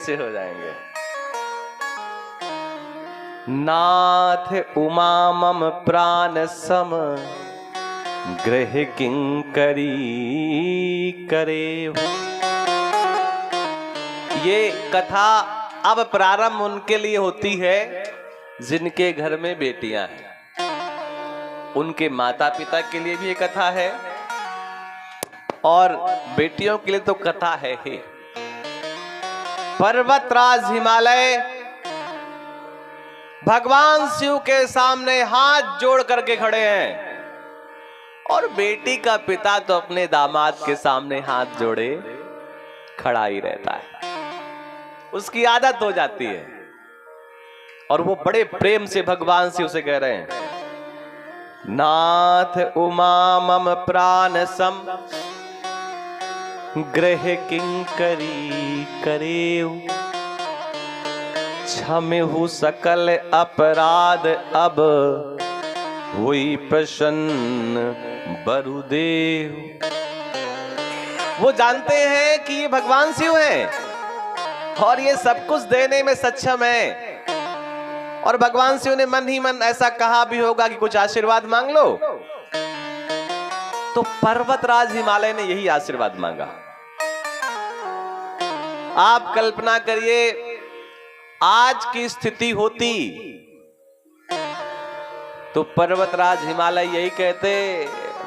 से हो जाएंगे। नाथ उमा मम प्राण सम गृह किंकरी करे। ये कथा अब प्रारंभ उनके लिए होती है जिनके घर में बेटियां हैं। उनके माता पिता के लिए भी ये कथा है और बेटियों के लिए तो कथा है ही। पर्वतराज हिमालय भगवान शिव के सामने हाथ जोड़ करके खड़े हैं और बेटी का पिता तो अपने दामाद के सामने हाथ जोड़े खड़ा ही रहता है। उसकी आदत हो जाती है और वो बड़े प्रेम से भगवान शिव से कह रहे हैं, नाथ उमा मम प्राण सम गृह किंकरी करेउ। क्षमेहु सकल अपराध अब हुई प्रसन्न बरुदेव। वो जानते हैं कि ये भगवान शिव हैं और ये सब कुछ देने में सक्षम है। और भगवान शिव ने मन ही मन ऐसा कहा भी होगा कि कुछ आशीर्वाद मांग लो। तो पर्वतराज हिमालय ने यही आशीर्वाद मांगा। आप कल्पना करिए आज की स्थिति होती तो पर्वतराज हिमालय यही कहते,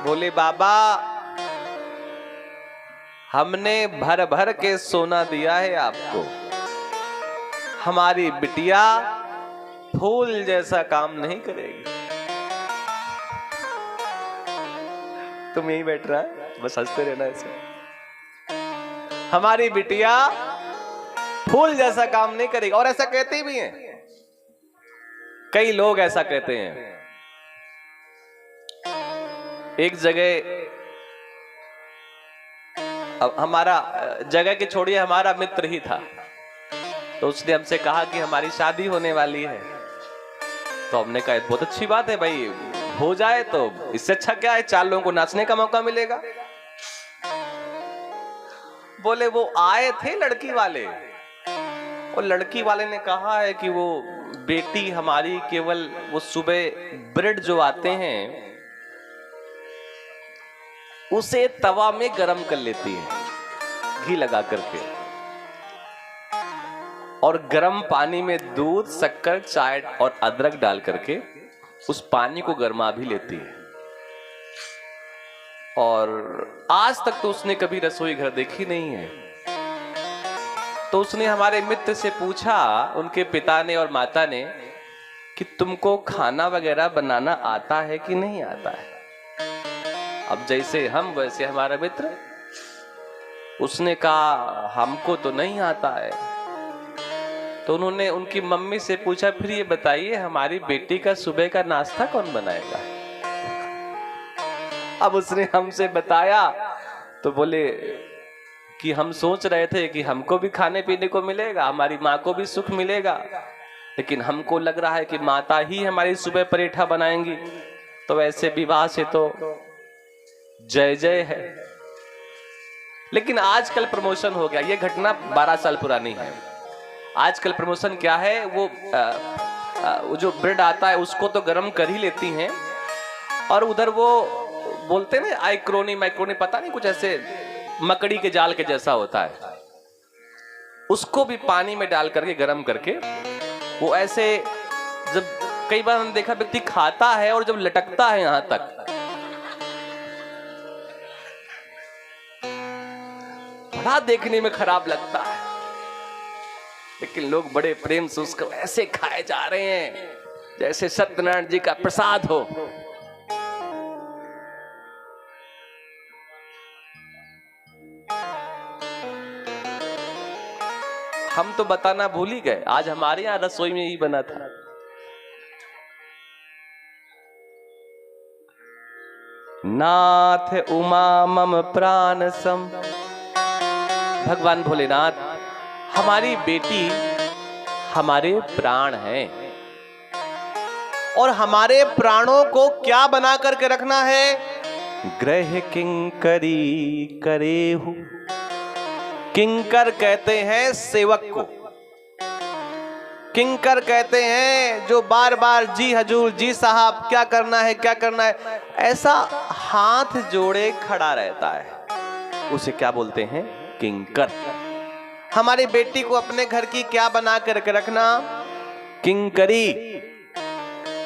बोले बाबा हमने भर भर के सोना दिया है आपको, हमारी बिटिया फूल जैसा काम नहीं करेगी। तुम यही बैठ रहा है, बस हंसते रहना ऐसे। हमारी बिटिया फूल जैसा काम नहीं करेगी। और ऐसा कहते भी हैं, कई लोग ऐसा कहते हैं। एक जगह, अब हमारा जगह की छोड़िए, हमारा मित्र ही था, तो उसने हमसे कहा कि हमारी शादी होने वाली है। तो हमने कहा बहुत अच्छी बात है भाई, हो जाए तो इससे अच्छा क्या है, 4 लोगों को नाचने का मौका मिलेगा। बोले वो आए थे लड़की वाले, और लड़की वाले ने कहा है कि वो बेटी हमारी केवल वो सुबह ब्रेड जो आते हैं उसे तवा में गरम कर लेती है घी लगा करके, और गरम पानी में दूध, शक्कर, चाय और अदरक डाल करके उस पानी को गरमा भी लेती है। और आज तक तो उसने कभी रसोई घर देखी नहीं है। तो उसने हमारे मित्र से पूछा, उनके पिता ने और माता ने, कि तुमको खाना वगैरह बनाना आता है कि नहीं आता है। अब जैसे हम वैसे हमारा मित्र, उसने कहा हमको तो नहीं आता है। तो उन्होंने उनकी मम्मी से पूछा, फिर ये बताइए हमारी बेटी का सुबह का नाश्ता कौन बनाएगा। अब उसने हमसे बताया तो बोले कि हम सोच रहे थे कि हमको भी खाने पीने को मिलेगा, हमारी माँ को भी सुख मिलेगा, लेकिन हमको लग रहा है कि माता ही हमारी सुबह पराठा बनाएंगी। तो वैसे विवाह से तो जय जय है। लेकिन आजकल प्रमोशन हो गया। ये घटना 12 साल पुरानी है। आजकल प्रमोशन क्या है, वो जो ब्रेड आता है उसको तो गर्म कर ही लेती हैं, और उधर वो बोलते हैं ना आइक्रोनी माइक्रोनी, पता नहीं कुछ ऐसे मकड़ी के जाल के जैसा होता है, उसको भी पानी में डाल करके गर्म करके वो ऐसे, जब कई बार हमने देखा व्यक्ति खाता है और जब लटकता है यहां तक, बड़ा देखने में खराब लगता है, लेकिन लोग बड़े प्रेम से उसको ऐसे खाए जा रहे हैं जैसे सत्यनारायण जी का प्रसाद हो। हम तो बताना भूल ही गए, आज हमारे यहां रसोई में ही बना था। नाथ उमा मम प्राण सम। भगवान भोलेनाथ, हमारी बेटी हमारे प्राण हैं, और हमारे प्राणों को क्या बना करके रखना है, गृह किंकरी करेहु। किंकर कहते हैं सेवक को। किंकर कहते हैं जो बार बार जी हजूर, जी साहब, क्या करना है, क्या करना है, ऐसा हाथ जोड़े खड़ा रहता है, उसे क्या बोलते हैं? किंकर। हमारी बेटी को अपने घर की क्या बना करके रखना? किंकरी।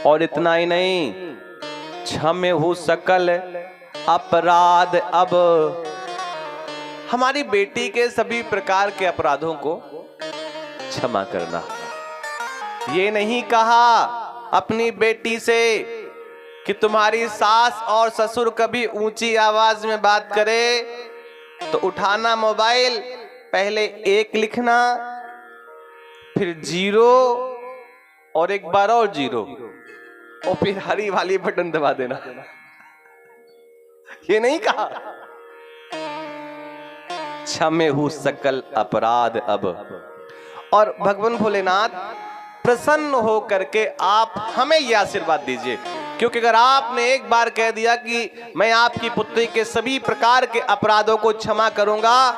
और इतना ही नहीं, क्षम्य हो सकल अपराध अब। हमारी बेटी के सभी प्रकार के अपराधों को क्षमा करना। ये नहीं कहा अपनी बेटी से कि तुम्हारी सास और ससुर कभी ऊंची आवाज में बात करे तो उठाना मोबाइल, पहले 1 लिखना, फिर 0 और एक बार और 0 और फिर हरी वाली बटन दबा देना। ये नहीं कहा। क्षम्य हूं सकल अपराध अब। और भगवान भोलेनाथ प्रसन्न हो करके आप हमें यह आशीर्वाद दीजिए, क्योंकि अगर आपने एक बार कह दिया कि मैं आपकी पुत्री के सभी प्रकार के अपराधों को क्षमा करूंगा,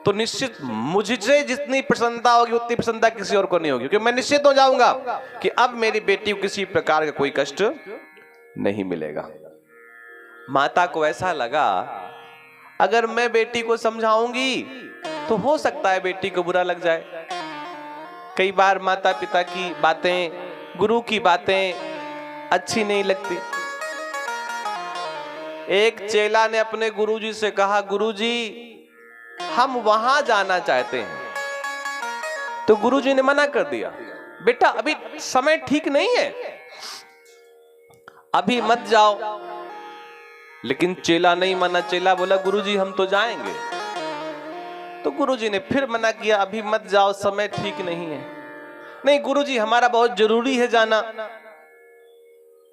तो निश्चित मुझसे जितनी प्रसन्नता होगी उतनी प्रसन्नता किसी और को नहीं होगी, क्योंकि मैं निश्चित हो जाऊंगा कि अब मेरी बेटी को किसी प्रकार का कोई कष्ट नहीं मिलेगा। माता को ऐसा लगा अगर मैं बेटी को समझाऊंगी तो हो सकता है बेटी को बुरा लग जाए। कई बार माता पिता की बातें, गुरु की बातें अच्छी नहीं लगती। एक चेला ने अपने गुरुजी से कहा, गुरुजी हम वहां जाना चाहते हैं। तो गुरुजी ने मना कर दिया, बेटा अभी समय ठीक नहीं है, अभी मत जाओ। लेकिन चेला नहीं माना, चेला बोला गुरुजी हम तो जाएंगे। तो गुरुजी ने फिर मना किया, अभी मत जाओ, समय ठीक नहीं है। नहीं गुरुजी हमारा बहुत जरूरी है जाना।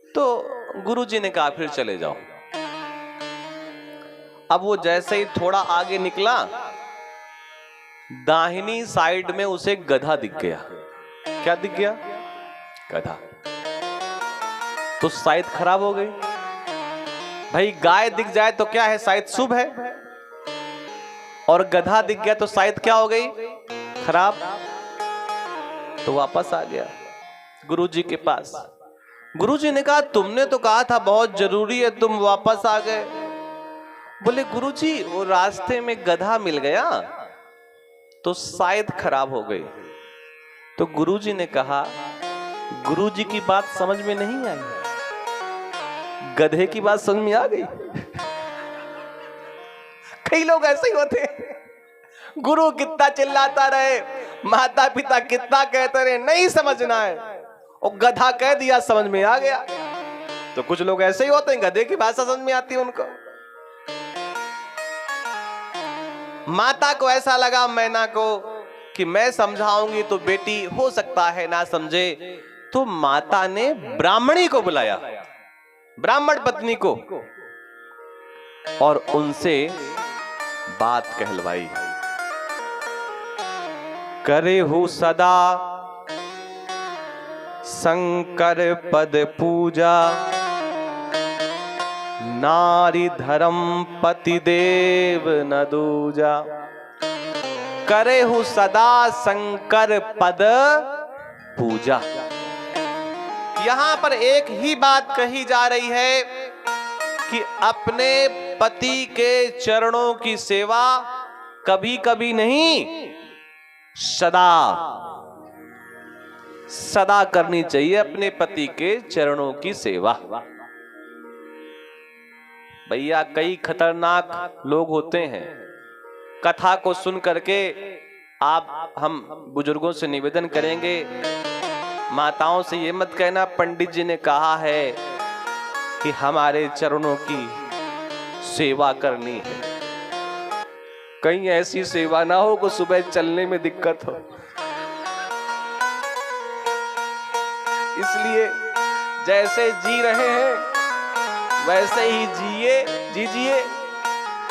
तो गुरुजी ने कहा फिर चले जाओ। अब वो जैसे ही थोड़ा आगे निकला, दाहिनी साइड में उसे गधा दिख गया। क्या दिख गया? गधा। तो शायद खराब हो गई। भाई गाय दिख जाए तो क्या है, शायद शुभ है, और गधा दिख गया तो शायद क्या हो गई, खराब। तो वापस आ गया गुरुजी के पास। गुरुजी ने कहा तुमने तो कहा था बहुत जरूरी है, तुम वापस आ गए। बोले गुरुजी वो रास्ते में गधा मिल गया तो शायद खराब हो गई। तो गुरुजी ने कहा गुरुजी की बात समझ में नहीं आई, गधे की बात समझ में आ गई। कई लोग ऐसे ही होते हैं, गुरु कितना चिल्लाता रहे, माता पिता कितना कहते रहे, नहीं समझना है, और गधा कह दिया समझ में आ गया। तो कुछ लोग ऐसे ही होते हैं, गधे की भाषा समझ में आती है उनको। माता को ऐसा लगा मैना को कि मैं समझाऊंगी तो बेटी हो सकता है ना समझे, तो माता ने ब्राह्मणी को बुलाया, ब्राह्मण पत्नी को, और उनसे बात कहलवाई। करे हो सदा शंकर पद पूजा, नारी धर्म पति देव न दूजा। करे हो सदा शंकर पद पूजा। यहां पर एक ही बात कही जा रही है कि अपने पति के चरणों की सेवा कभी कभी नहीं, सदा सदा करनी चाहिए अपने पति के चरणों की सेवा। भैया कई खतरनाक लोग होते हैं। कथा को सुन करके हम बुजुर्गों से निवेदन करेंगे, माताओं से ये मत कहना पंडित जी ने कहा है कि हमारे चरणों की सेवा करनी है। कहीं ऐसी सेवा ना हो कि सुबह चलने में दिक्कत हो। इसलिए जैसे जी रहे हैं वैसे ही जीजिए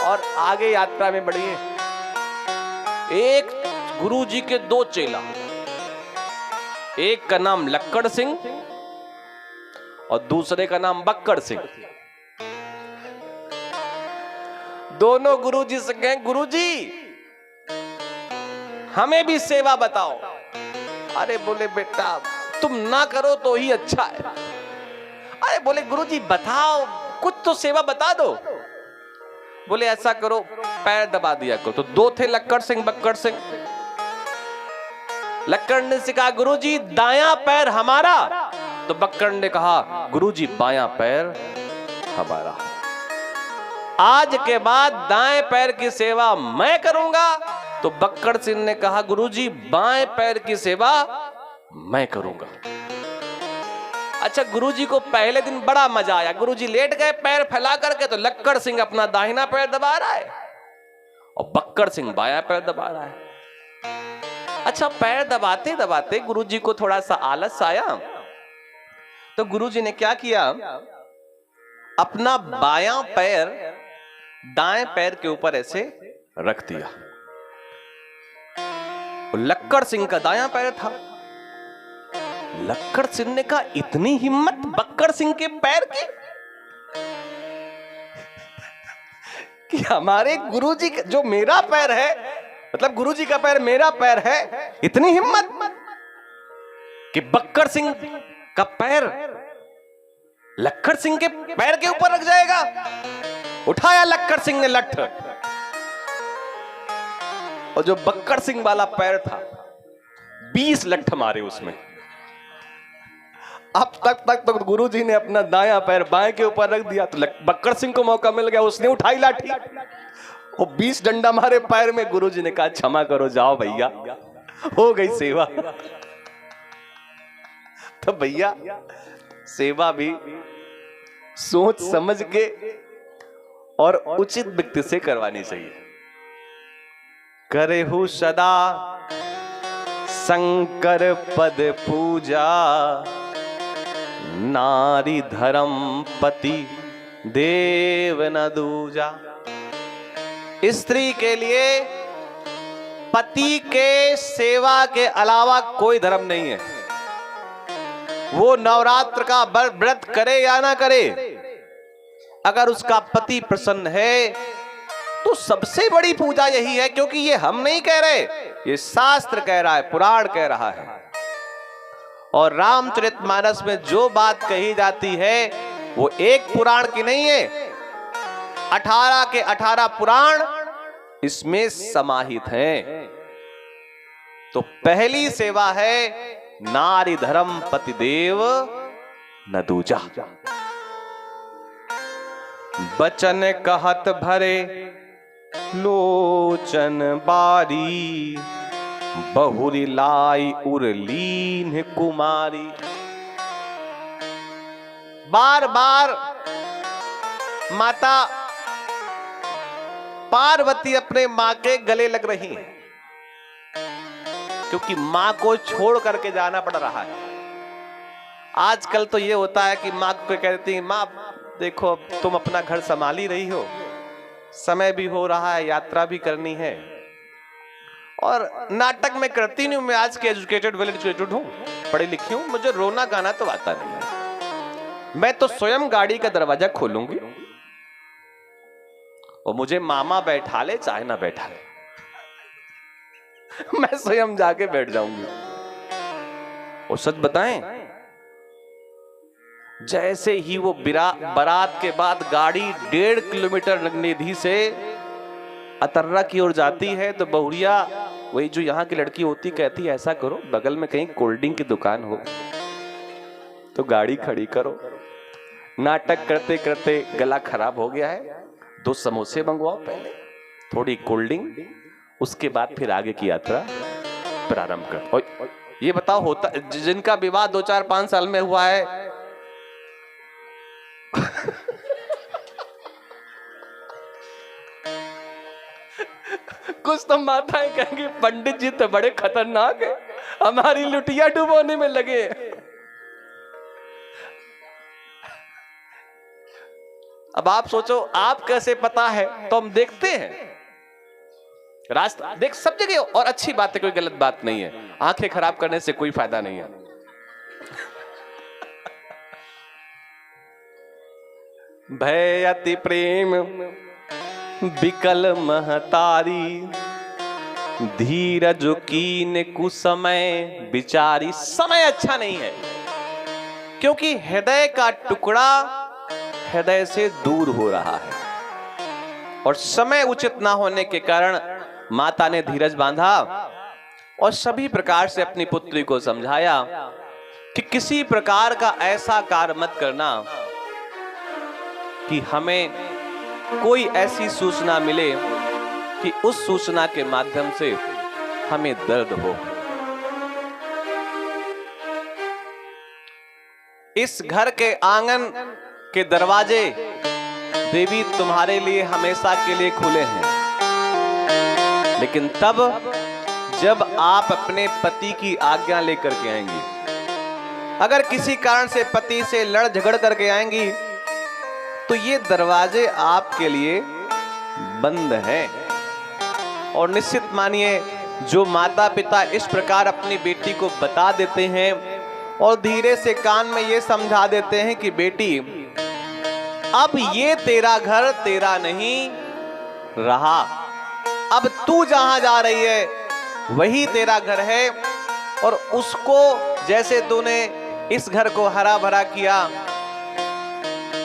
और आगे यात्रा में बढ़िए। एक गुरु जी के 2 चेला, एक का नाम लक्कड़ सिंह और दूसरे का नाम बक्कड़ सिंह। दोनों गुरुजी से कहें गुरुजी हमें भी सेवा बताओ। अरे बोले बेटा तुम ना करो तो ही अच्छा है। अरे बोले गुरुजी बताओ, कुछ तो सेवा बता दो। बोले ऐसा करो पैर दबा दिया करो। तो दो थे लक्कड़ सिंह बक्कड़ सिंह। लक्कड़ ने से कहा गुरुजी दायां पैर हमारा। तो बक्कड़ ने कहा गुरुजी बायां पैर हमारा। आज के बाद दाएं पैर की सेवा मैं करूंगा। तो बक्कड़ सिंह ने कहा गुरुजी बाएं पैर की सेवा मैं करूंगा। अच्छा गुरुजी को पहले दिन बड़ा मजा आया। गुरुजी लेट गए पैर फैला करके, तो लक्कड़ सिंह अपना दाहिना पैर दबा रहा है और बक्कड़ सिंह बायां पैर दबा रहा है। अच्छा पैर दबाते दबाते गुरुजी को थोड़ा सा आलस आया, तो गुरुजी ने क्या किया, अपना बायां पैर दाएं पैर के ऊपर ऐसे रख दिया। लक्कड़ सिंह का दायां पैर था। लक्कड़ सिंह ने कहा इतनी हिम्मत बक्कड़ सिंह के पैर की कि हमारे गुरुजी का जो मेरा पैर है, मतलब गुरुजी का पैर मेरा पैर है, इतनी हिम्मत कि बक्कड़ सिंह का पैर लक्कड़ सिंह के पैर के ऊपर रख जाएगा। उठाया लक्कड़ सिंह ने लठ, और जो बक्कड़ सिंह वाला पैर था 20 लठ मारे उसमें। अब तक तो गुरुजी ने अपना दायां पैर बाएं के ऊपर रख दिया, तो बक्कड़ सिंह को मौका मिल गया, उसने उठाई लाठी और 20 डंडा मारे पैर में। गुरुजी ने कहा क्षमा करो, जाओ भैया, हो गई सेवा। तो भैया सेवा भी सोच समझ के और उचित व्यक्ति से करवानी चाहिए। करेहु सदा शंकर पद पूजा, नारी धर्म पति देव न दूजा। स्त्री के लिए पति के सेवा के अलावा कोई धर्म नहीं है। वो नवरात्र का व्रत करे या ना करे, अगर उसका पति प्रसन्न है तो सबसे बड़ी पूजा यही है। क्योंकि ये हम नहीं कह रहे, ये शास्त्र कह रहा है, पुराण कह रहा है। और रामचरितमानस में जो बात कही जाती है वो एक पुराण की नहीं है, 18 के 18 पुराण इसमें समाहित हैं। तो पहली सेवा है नारी धर्म पति देव न दूजा। बचन कहत भरे लोचन बारी, बहुरी लाई उर्लीन कुमारी। बार बार माता पार्वती अपने मां के गले लग रही हैं, क्योंकि मां को छोड़ करके जाना पड़ रहा है। आजकल तो ये होता है कि मां को कहती है मां देखो तुम अपना घर संभाल ही रही हो, समय भी हो रहा है, यात्रा भी करनी है। और नाटक में करती नहीं हूं, मैं आज के एजुकेटेड वेल एजुकेटेड हूं, पढ़ी लिखी हूं, मुझे रोना गाना तो आता नहीं है। मैं तो स्वयं गाड़ी का दरवाजा खोलूंगी और मुझे मामा बैठा ले चाहे ना बैठा ले, मैं स्वयं जाके बैठ जाऊंगी। और सच बताएं, जैसे ही वो बारात के बाद गाड़ी 1.5 किलोमीटर नगनिधि से अतर्रा की ओर जाती है, तो बहुरिया वही जो यहाँ की लड़की होती कहती है ऐसा करो बगल में कहीं कोल्ड ड्रिंक की दुकान हो तो गाड़ी खड़ी करो। नाटक करते करते गला खराब हो गया है, 2 समोसे मंगवाओ पहले, थोड़ी कोल्ड ड्रिंक, उसके बाद फिर आगे की यात्रा प्रारंभ कर। और ये बताओ होता जिनका विवाह 2, 4, 5 साल में हुआ है कुछ तो माताएं कहेंगी पंडित जी तो बड़े खतरनाक है, हमारी लुटिया डुबोने में लगे। अब आप सोचो आप कैसे पता है, तो हम देखते हैं रास्ता देख सब जगह, और अच्छी बात है, कोई गलत बात नहीं है, आंखें खराब करने से कोई फायदा नहीं है। भय अति प्रेम विकल महतारी, धीरज कीन कुसमय विचारी। समय अच्छा नहीं है, क्योंकि हृदय का टुकड़ा हृदय से दूर हो रहा है, और समय उचित ना होने के कारण माता ने धीरज बांधा और सभी प्रकार से अपनी पुत्री को समझाया कि किसी प्रकार का ऐसा कार्य मत करना कि हमें कोई ऐसी सूचना मिले कि उस सूचना के माध्यम से हमें दर्द हो। इस घर के आंगन के दरवाजे देवी तुम्हारे लिए हमेशा के लिए खुले हैं, लेकिन तब जब आप अपने पति की आज्ञा लेकर के आएंगी। अगर किसी कारण से पति से लड़ झगड़ करके आएंगी तो ये दरवाजे आपके लिए बंद हैं। और निश्चित मानिए, जो माता पिता इस प्रकार अपनी बेटी को बता देते हैं और धीरे से कान में ये समझा देते हैं कि बेटी अब ये तेरा घर तेरा नहीं रहा, अब तू जहां जा रही है वही तेरा घर है, और उसको जैसे तूने इस घर को हरा भरा किया,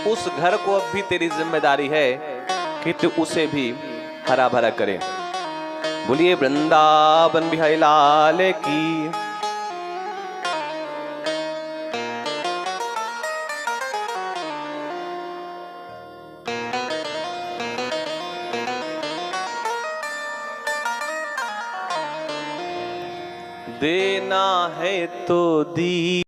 उस घर को अब भी तेरी जिम्मेदारी है कि तू उसे भी हरा भरा करे। बोलिए वृंदावन बिहारी लाल की। देना है तो दी।